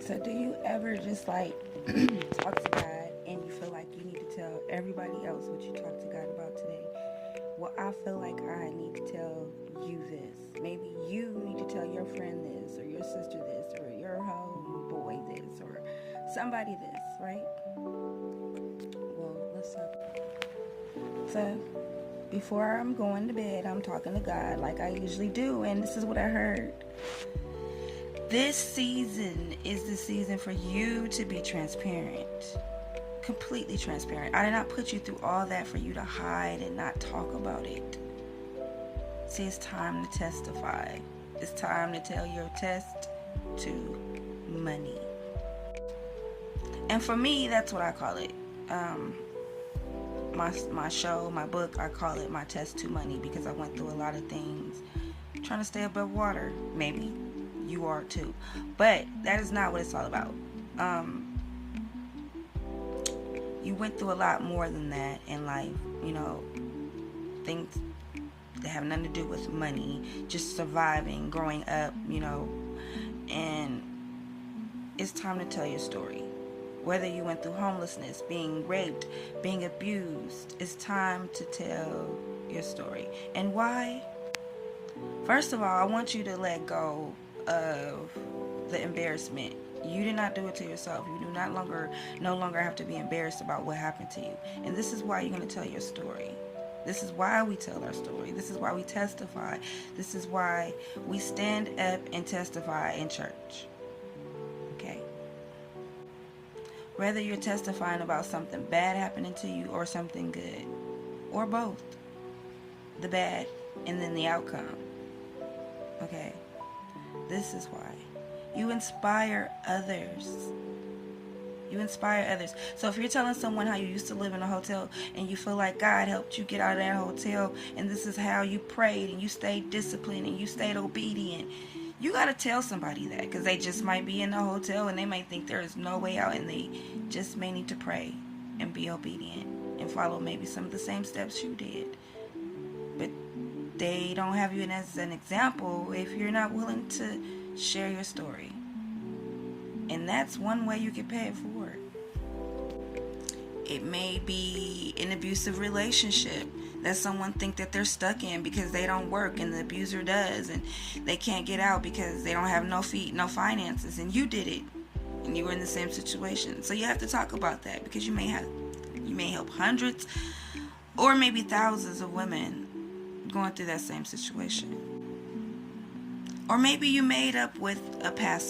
So do you ever just like talk to God and you feel like you need to tell everybody else what you talked to God about today? Well, I feel like I need to tell you this. Maybe you need to tell your friend this, or your sister this, or your homeboy this, or somebody this, right? Well, let's talk. So, before I'm going to bed, I'm talking to God like I usually do, and this is what I heard. This season is the season for you to be transparent. Completely transparent. I did not put you through all that for you to hide and not talk about it. See, it's time to testify. It's time to tell your test to money. And for me, that's what I call it. My show, my book, I call it my test to money because I went through a lot of things trying to stay above water. Maybe you are too, but that is not what it's all about. You went through a lot more than that in life, things that have nothing to do with money, just surviving, growing up, and it's time to tell your story. Whether you went through homelessness, being raped, being abused, it's time to tell your story. And why? First of all, I want you to let go of the embarrassment. You did not do it to yourself. You do no longer have to be embarrassed about what happened to you. And this is why you're going to tell your story. This is why we tell our story. This is why we testify. This is why we stand up and testify in church. Okay? Whether you're testifying about something bad happening to you or something good, or both. The bad and then the outcome. Okay? This is why. You inspire others. You inspire others. So if you're telling someone how you used to live in a hotel and you feel like God helped you get out of that hotel and this is how you prayed and you stayed disciplined and you stayed obedient, you got to tell somebody that because they just might be in the hotel and they might think there is no way out and they just may need to pray and be obedient and follow maybe some of the same steps you did. But they don't have you as an example if you're not willing to share your story. And that's one way you can pay it forward. It may be an abusive relationship that someone think that they're stuck in because they don't work and the abuser does, and they can't get out because they don't have no feet, no finances, and you did it and you were in the same situation. So you have to talk about that because you may help hundreds or maybe thousands of women going through that same situation. Or maybe you made up with a past